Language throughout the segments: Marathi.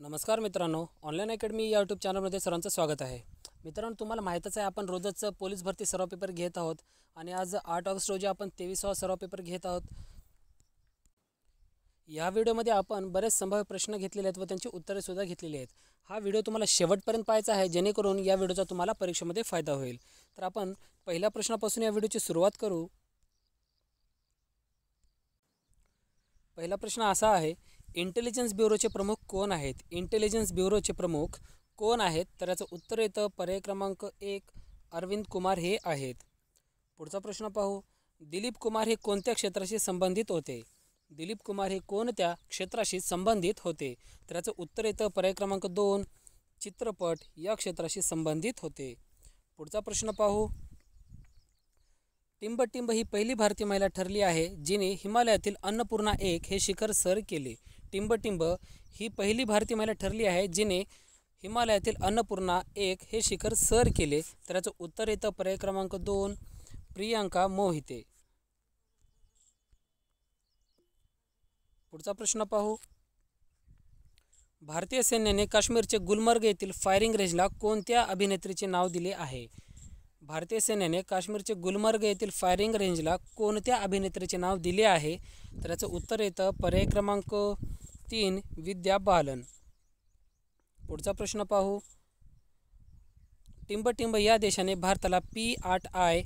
नमस्कार मित्रांनो, ऑनलाईन अकॅडमी या यूट्यूब चॅनलमध्ये सर्वांचं स्वागत आहे. मित्रांनो, तुम्हाला माहीतच आहे आपण रोजच पोलीस भरती सराव पेपर घेत आहोत आणि आज 8 ऑगस्ट रोजी आपण 23वा सराव पेपर घेत आहोत. या व्हिडिओमध्ये आपण बरेच संभाव्य प्रश्न घेतलेले आहेत व त्यांची उत्तरेसुद्धा घेतलेली आहेत. हा व्हिडिओ तुम्हाला शेवटपर्यंत पाहायचा आहे जेणेकरून या व्हिडिओचा तुम्हाला परीक्षेमध्ये फायदा होईल. तर आपण पहिल्या प्रश्नापासून या व्हिडिओची सुरुवात करू. पहिला प्रश्न असा आहे, इंटेलिजन्स ब्युरोचे प्रमुख कोण आहेत? इंटेलिजन्स ब्युरोचे प्रमुख कोण आहेत? तर याचं उत्तर येतं पर्याय क्रमांक 1 अरविंद कुमार हे आहेत. पुढचा प्रश्न पाहू. दिलीप कुमार हे कोणत्या क्षेत्राशी संबंधित होते? दिलीप कुमार हे कोणत्या क्षेत्राशी संबंधित होते? तर याचं उत्तर येतं पर्याय क्रमांक 2 चित्रपट या क्षेत्राशी संबंधित होते. पुढचा प्रश्न पाहू. टिंबटिंब ही पहिली भारतीय महिला ठरली आहे जिने हिमालयातील अन्नपूर्णा 1 हे शिखर सर केले. टिंबटिंब ही पहिली भारतीय महिला ठरली आहे जिने हिमालयातील अन्नपूर्णा 1 हे शिखर सर केले. तर याचं उत्तर येतं पर्याय क्रमांक 2 प्रियांका मोहिते. पुढचा प्रश्न पाहू. भारतीय सैन्याने काश्मीरचे गुलमर्ग येथील फायरिंग रेंजला कोणत्या अभिनेत्रीचे नाव दिले आहे? भारतीय सैन्याने काश्मीरचे गुलमर्ग येथील फायरिंग रेंजला कोणत्या अभिनेत्रीचे नाव दिले आहे? तर याचं उत्तर येतं पर्याय क्रमांक 3 विद्या बालन. पुढचा प्रश्न पाहू. टिंबटिंब या देशाने भारताला P-8I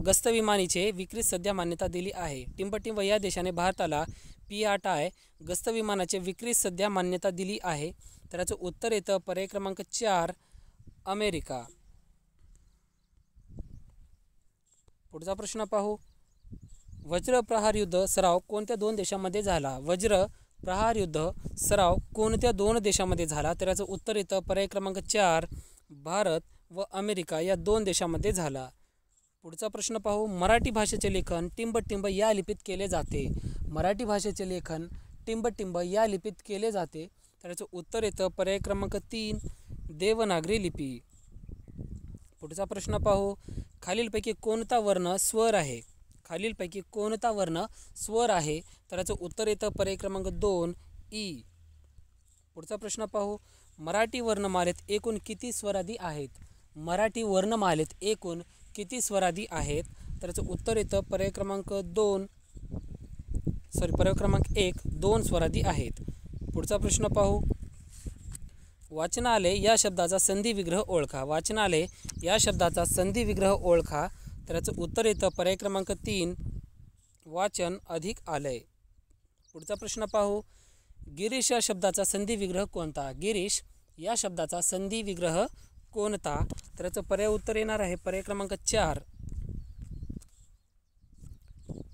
गस्त विमानीचे विक्रीस सध्या मान्यता दिली आहे. टिंबटिंब या देशाने भारताला P-8I गस्त विमानाचे विक्रीस सध्या मान्यता दिली आहे. तर याचं उत्तर येतं पर्याय क्रमांक 4 अमेरिका. पुढचा प्रश्न पाहू. वज्र प्रहार युद्ध सराव कोणत्या 2 देशांमध्ये झाला? वज्र प्रहार युद्ध सराव कोणत्या 2 देशांमध्ये झाला? तर याचं उत्तर येतं पर्याय क्रमांक 4 भारत व अमेरिका या 2 देशांमध्ये झाला. पुढचा प्रश्न पाहू. मराठी भाषेचे लेखन टिंबटिंब या लिपीत केले जाते. मराठी भाषेचे लेखन टिंबटिंब या लिपीत केले जाते. तर याचं उत्तर येतं पर्याय क्रमांक 3 देवनागरी लिपी. पुढचा प्रश्न पाहू. खालीलपैकी कोणता वर्ण स्वर आहे? खालीलपैकी कोणता वर्ण स्वर आहे? तर याचं उत्तर येतं पर्याय क्रमांक 2 ई. पुढचा प्रश्न पाहू. मराठी वर्णमालेत एकूण किती स्वरादी आहेत? मराठी वर्णमालेत एकूण किती स्वरादी आहेत? तर याचं उत्तर येतं पर्याय क्रमांक 1 2 स्वरादी आहेत. पुढचा प्रश्न पाहू. वाचनालय या शब्दाचा संधी विग्रह ओळखा. वाचनालय या शब्दाचा संधी विग्रह ओळखा. तर याचं उत्तर येतं पर्याय क्रमांक 3 वाचन अधिक आलय. पुढचा प्रश्न पाहू. गिरीश या शब्दाचा संधी विग्रह कोणता? गिरीश या शब्दाचा संधी विग्रह कोणता? तर याचं पर्याय उत्तर येणार आहे पर्याय क्रमांक 4.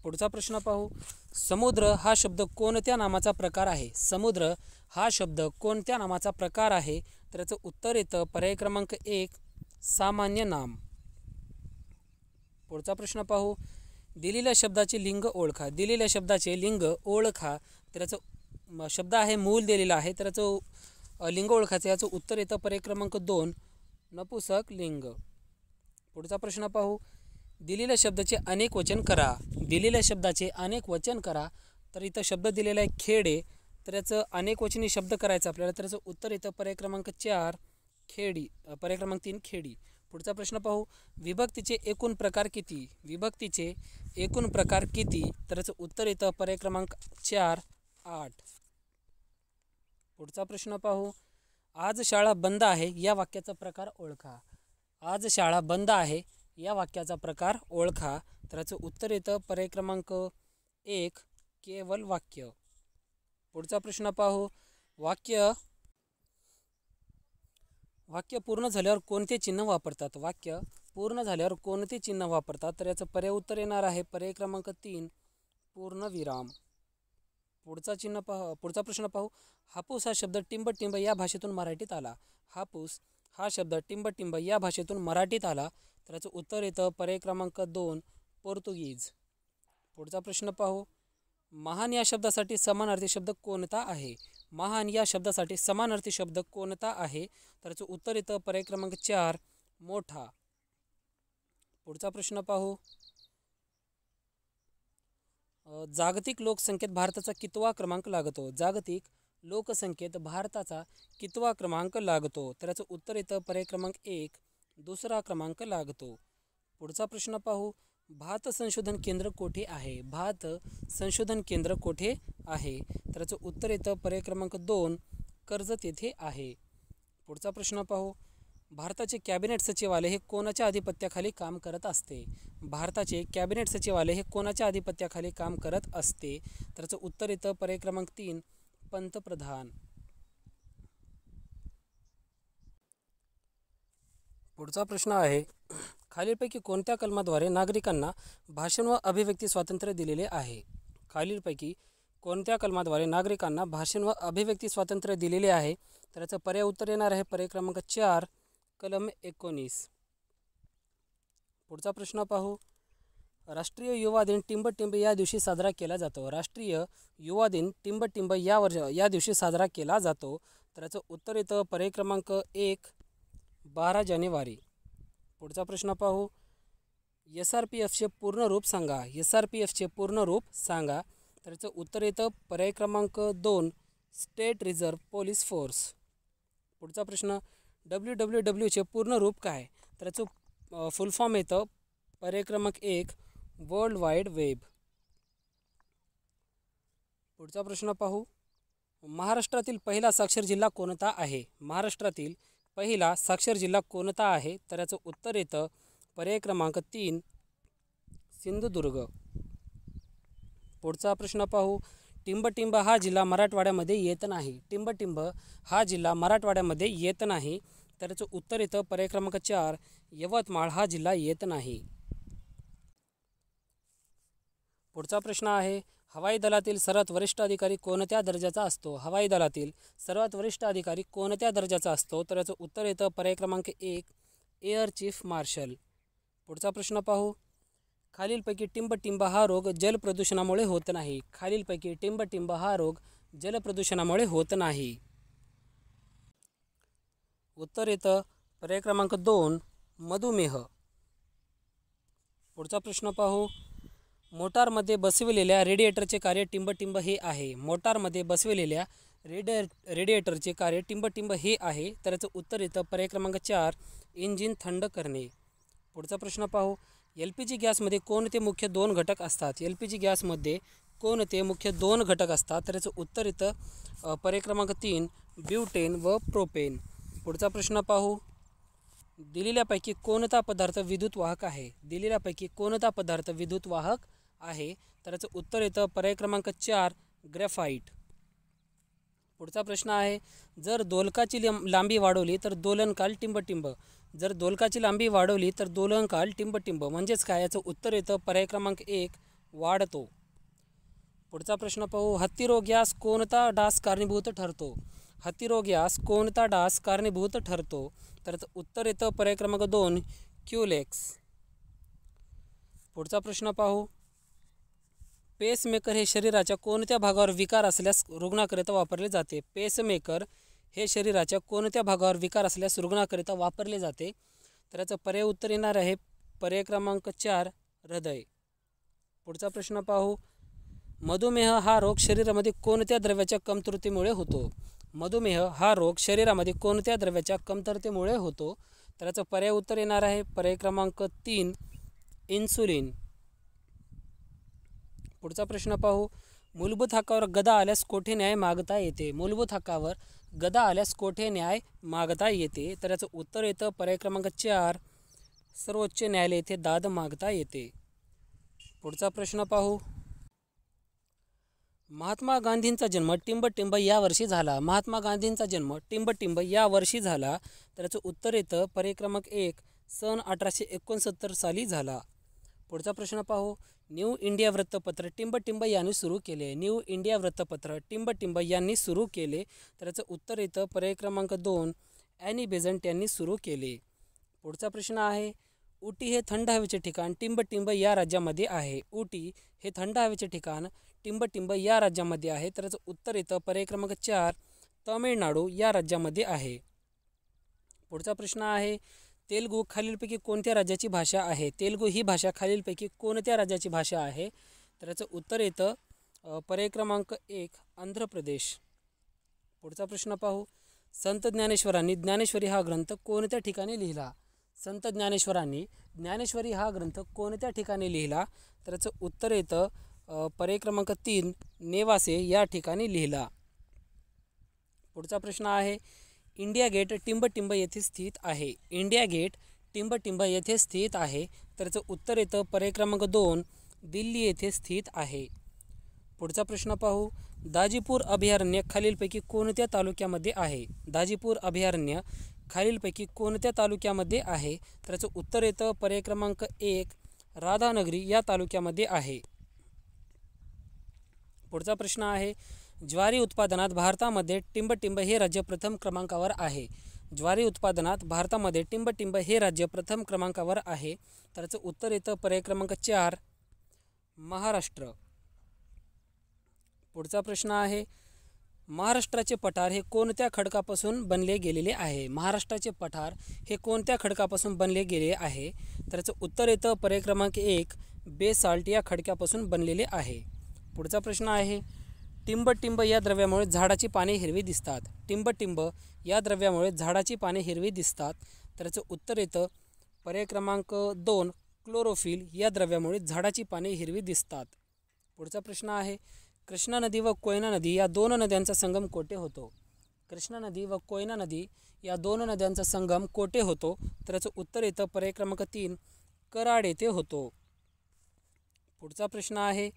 पुढचा प्रश्न पाहू. समुद्र हा शब्द कोणत्या नामाचा प्रकार आहे? समुद्र हा शब्द कोणत्या नामाचा प्रकार आहे? तर याचं उत्तर येतं पर्याय क्रमांक 1 सामान्य नाम. पुढचा प्रश्न पाहू. दिलेल्या शब्दाचे लिंग ओळखा. दिलेल्या शब्दाचे लिंग ओळखा. तर याचं शब्द आहे मूल दिलेला आहे. तर याचं लिंग ओळखायचं. याचं उत्तर येतं पर्याय क्रमांक 2 नपुसक लिंग. पुढचा प्रश्न पाहू. दिलेल्या शब्दाचे अनेक वचन करा. दिलेल्या शब्दाचे अनेक वचन करा. तर इथं शब्द दिलेला आहे खेडे. तर याचं अनेक वचनी शब्द करायचं आपल्याला. तर याचं उत्तर येतं पर्याय क्रमांक 4 खेडी. पर्याय क्रमांक 3 खेडी. पुढचा प्रश्न पाहू. विभक्तीचे एकूण प्रकार किती? विभक्तीचे एकूण प्रकार किती? तर याचं उत्तर येतं पर्याय क्रमांक 4 8. पुढचा प्रश्न पाहू. आज शाळा बंद आहे या वाक्याचा प्रकार ओळखा. आज शाळा बंद आहे या वाक्याचा प्रकार ओळखा. तर याचं उत्तर येतं पर्याय क्रमांक 1 केवल वाक्य. पुढचा प्रश्न पाहू. वाक्य पूर्ण झाल्यावर कोणते चिन्ह वापरतात? वाक्य पूर्ण झाल्यावर कोणते चिन्ह वापरतात? तर याचं पर्याय उत्तर येणार आहे पर्याय क्रमांक 3 पूर्णविराम. पुढचा प्रश्न पाहू. हापूस हा शब्द टिंबटिंब या भाषेतून मराठीत आला. हापूस हा शब्द टिंबटिंब या भाषेतून मराठीत आला. तर याचं उत्तर येतं पर्याय क्रमांक 2 पोर्तुगीज. पुढचा प्रश्न पाहू. महान या शब्दासाठी समानार्थी शब्द कोणता आहे? महान या शब्दासाठी समानार्थी शब्द कोणता आहे? तर याचं उत्तर येतं पर्याय क्रमांक 4 मोठा. पुढचा प्रश्न पाहू. जागतिक लोकसंख्येत भारताचा कितवा क्रमांक लागतो? जागतिक लोकसंख्येत भारताचा कितवा क्रमांक लागतो? तर याचं उत्तर येतं पर्याय क्रमांक 1 दुसरा क्रमांक लागतो. पुढचा प्रश्न पाहू. भात संशोधन केंद्र कोठे आहे? भात संशोधन केंद्र कोठे आहे? तर याचं उत्तर येतं पर्याय क्रमांक 2 कर्जत येथे आहे. पुढचा प्रश्न पाहू. भारताचे कॅबिनेट सचिवालय हे कोणाच्या अधिपत्याखाली काम करत असते? भारताचे कॅबिनेट सचिवालय हे कोणाच्या अधिपत्याखाली काम करत असते? तर याचं उत्तर येतं पर्याय क्रमांक 3 पंतप्रधान. पुढचा प्रश्न आहे. खालीलपैकी कोणत्या कलमाद्वारे नागरिकांना भाषण व अभिव्यक्ती स्वातंत्र्य दिलेले आहे? खालीलपैकी कोणत्या कलमाद्वारे नागरिकांना भाषण व अभिव्यक्ती स्वातंत्र्य दिलेले आहे? तर याचं पर्याय उत्तर येणार आहे पर्याय क्रमांक 4 कलम 19. पुढचा प्रश्न पाहू. राष्ट्रीय युवा दिन टिंबटिंब या दिवशी साजरा केला जातो. राष्ट्रीय युवा दिन टिंबटिंब या दिवशी साजरा केला जातो. तर याचं उत्तर येतं पर्याय क्रमांक 1 12 जानेवारी. पुढचा प्रश्न पाहू. SRPFचे पूर्ण रूप सांगा. SRPFचे पूर्ण रूप सांगा. तर याचं उत्तर येतं पर्याय क्रमांक 2 स्टेट रिझर्व्ह पोलीस फोर्स. पुढचा प्रश्न. WWWचे पूर्ण रूप काय? तर याचं फुल फॉर्म येतं पर्याय क्रमांक 1 वर्ल्ड वाईड वेब. पुढचा प्रश्न पाहू. महाराष्ट्रातील पहिला साक्षर जिल्हा कोणता आहे? महाराष्ट्रातील पहिला साक्षर जिल्हा कोणता आहे? तर याचं उत्तर येतं पर्याय क्रमांक 3 सिंधुदुर्ग. पुढचा प्रश्न पाहू. टिंबटिंब हा जिल्हा मराठवाड्यामध्ये येत नाही. टिंबटिंब हा जिल्हा मराठवाड्यामध्ये येत नाही. तर याचं उत्तर येतं पर्याय क्रमांक 4 यवतमाळ हा जिल्हा येत नाही. पुढचा प्रश्न आहे. हवाई दलातील सर्वात वरिष्ठ अधिकारी कोणत्या दर्जाचा असतो? हवाई दलातील सर्वात वरिष्ठ अधिकारी कोणत्या दर्जाचा असतो? तर याचं उत्तर येतं पर्याय क्रमांक 1 एअर चीफ मार्शल. पुढचा प्रश्न पाहू. खालीलपैकी टिंबटिंब हा रोग जलप्रदूषणामुळे होत नाही. खालीलपैकी टिंबटिंब हा रोग जलप्रदूषणामुळे होत नाही. उत्तर येतं पर्याय क्रमांक 2 मधुमेह. पुढचा प्रश्न पाहू. मोटारमध्ये बसविलेल्या रेडिएटरचे कार्य टिंबटिंब हे आहे. मोटारमध्ये बसविलेल्या रेडिएटरचे कार्य टिंबटिंब हे आहे. तर याचं उत्तर येतं पर्याय क्रमांक 4 इंजिन थंड करणे. पुढचा प्रश्न पाहू. LPG गॅसमध्ये कोणते मुख्य 2 घटक असतात? LPG गॅसमध्ये कोणते मुख्य 2 घटक असतात? तर याचं उत्तर येतं पर्याय क्रमांक 3 ब्युटेन व प्रोपेन. पुढचा प्रश्न पाहू. दिलेल्यापैकी कोणता पदार्थ विद्युत वाहक आहे? दिलेल्यापैकी कोणता पदार्थ विद्युत वाहक आहे? तर याचं उत्तर येतं पर्याय क्रमांक 4 ग्रेफाइट. पुढचा प्रश्न आहे. जर दोलकाची लांबी वाढवली तर दोलनकाल टिंबटिंब. जर दोलकाची लांबी वाढवली तर दोलनकाल टिंबटिंब म्हणजेच काय? याचं उत्तर येतं पर्याय क्रमांक 1 वाढतो. पुढचा प्रश्न पाहू. हत्तीरोग यास कोणता डास कारणीभूत ठरतो? हत्तीरोग यास कोणता डास कारणीभूत ठरतो? तर उत्तर येतं पर्याय क्रमांक 2 क्युलेक्स. पुढचा प्रश्न पाहू. पेसमेकर हे शरीराच्या कोणत्या भागावर विकार असल्यास रुग्णाकरिता वापरले जाते? पेसमेकर हे शरीराच्या कोणत्या भागावर विकार असल्यास रुग्णाकरिता वापरले जाते? तर याचं पर्याय उत्तर येणार आहे पर्याय क्रमांक 4 हृदय. पुढचा प्रश्न पाहू. मधुमेह हा रोग शरीरामध्ये कोणत्या द्रव्याच्या कमतरतेमुळे होतो? मधुमेह हा रोग शरीरामध्ये कोणत्या द्रव्याच्या कमतरतेमुळे होतो? तर याचं पर्याय उत्तर येणार आहे पर्याय क्रमांक 3 इन्सुलिन. पुढचा प्रश्न पाहू. मूलभूत हक्कावर गदा आल्यास कोठे न्याय मागता येते? मूलभूत हक्कावर गदा आल्यास कोठे न्याय मागता येते? तर याचं उत्तर येतं पर्याय क्रमांक 4 सर्वोच्च न्यायालय येथे दाद मागता येते. पुढचा प्रश्न पाहू. महात्मा गांधींचा जन्म टिंबटिंब या वर्षी झाला. महात्मा गांधींचा जन्म टिंबटिंब या वर्षी झाला. तर याचं उत्तर येतं पर्याय क्रमांक 1 सन 1869 साली झाला. पुढचा प्रश्न पाहू. न्यू इंडिया वृत्तपत्र टिंबटिंब यांनी सुरू केले. न्यू इंडिया वृत्तपत्र टिंबटिंब यांनी सुरू केले. तर याचं उत्तर येतं पर्याय क्रमांक 2 ॲनी बेझंट यांनी सुरू केले. पुढचा प्रश्न आहे. उटी हे थंड हवेचे ठिकाण टिंबटिंब या राज्यामध्ये आहे. उटी हे थंड हवेचे ठिकाण टिंबटिंब या राज्यामध्ये आहे. तर याचं उत्तर येतं पर्याय क्रमांक 4 तमिळनाडू या राज्यामध्ये आहे. पुढचा प्रश्न आहे. तेलुगू खालीलपैकी कोणत्या राज्याची भाषा आहे? तेलुगू ही भाषा खालीलपैकी कोणत्या राज्याची भाषा आहे? तर याचं उत्तर येतं पर्याय क्रमांक 1 आंध्र प्रदेश. पुढचा प्रश्न पाहू. संत ज्ञानेश्वरांनी ज्ञानेश्वरी हा ग्रंथ कोणत्या ठिकाणी लिहिला? संत ज्ञानेश्वरांनी ज्ञानेश्वरी हा ग्रंथ कोणत्या ठिकाणी लिहिला? तर याचं उत्तर येतं पर्याय क्रमांक 3 नेवासे या ठिकाणी लिहिला. पुढचा प्रश्न आहे. इंडिया गेट टिंबटिंब येथे स्थित आहे. इंडिया गेट टिंबटिंब येथे स्थित आहे. तर याचं उत्तर येतं पर्याय क्रमांक 2 दिल्ली येथे स्थित आहे. पुढचा प्रश्न पाहू. दाजीपूर अभयारण्य खालीलपैकी कोणत्या तालुक्यामध्ये आहे? दाजीपूर अभयारण्य खालीलपैकी कोणत्या तालुक्यामध्ये आहे? तर याचं उत्तर येतं पर्याय क्रमांक 1 राधानगरी या तालुक्यामध्ये आहे. पुढचा प्रश्न आहे. ज्वारी उत्पादनात भारतामध्ये टिंबटिंब हे राज्य प्रथम क्रमांकावर आहे. ज्वारी उत्पादनात भारतामध्ये टिंबटिंब हे राज्य प्रथम क्रमांकावर आहे. तर याचं उत्तर येतं पर्याय क्रमांक 4 महाराष्ट्र. पुढचा प्रश्न आहे. महाराष्ट्राचे पठार हे कोणत्या खडकापासून बनले गेलेले आहे? महाराष्ट्राचे पठार हे कोणत्या खडकापासून बनले गेले आहे? तर याचं उत्तर येतं पर्याय क्रमांक 1 बेसाल्ट या खडकापासून बनलेले आहे. पुढचा प्रश्न आहे. टिंबटिंब या द्रव्यामुळे झाडाची पाने हिरवी दिसतात. टिंबटिंब या द्रव्यामुळे झाडाची पाने हिरवी दिसतात. तर याचं उत्तर येतं पर्याय क्रमांक 2 क्लोरोफिल या द्रव्यामुळे झाडाची पाने हिरवी दिसतात. पुढचा प्रश्न आहे. कृष्णा नदी व कोयना नदी या दोन नद्यांचा संगम कोठे होतो? कृष्णा नदी व कोयना नदी या दोन नद्यांचा संगम कोठे होतो? तर याचं उत्तर येतं पर्याय क्रमांक 3 कराड येथे होतो. पुढचा प्रश्न आहे.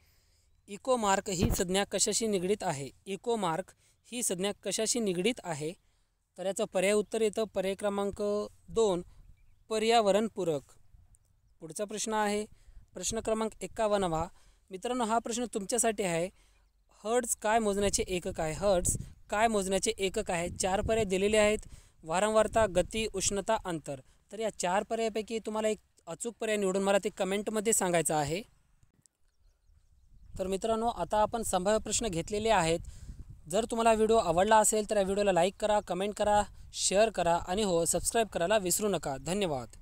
इकोमार्क ही संज्ञा कशाशी निगडीत आहे? इकोमार्क ही संज्ञा कशाशी निगडीत आहे? तर याचं पर्याय उत्तर येतं पर्याय क्रमांक 2 पर्यावरणपूरक. पुढचा प्रश्न आहे. प्रश्न क्रमांक 51. मित्रांनो, हा प्रश्न तुमच्यासाठी आहे. हर्ट्ज काय मोजण्याचे एकक आहे? हर्ट्ज काय मोजण्याचे एकक आहे? 4 पर्याय दिलेले आहेत. वारंवारता, गती, उष्णता, अंतर. तर या 4 पर्यायापैकी तुम्हाला एक अचूक पर्याय निवडून मला ते कमेंटमध्ये सांगायचं आहे. तर मित्रांनो, आता आपण संभाव्य प्रश्न घेतलेले आहेत. जर तुम्हाला व्हिडिओ आवडला असेल तर या व्हिडिओला लाईक करा, कमेंट करा, शेअर करा आणि हो सबस्क्राईब करायला विसरू नका. धन्यवाद.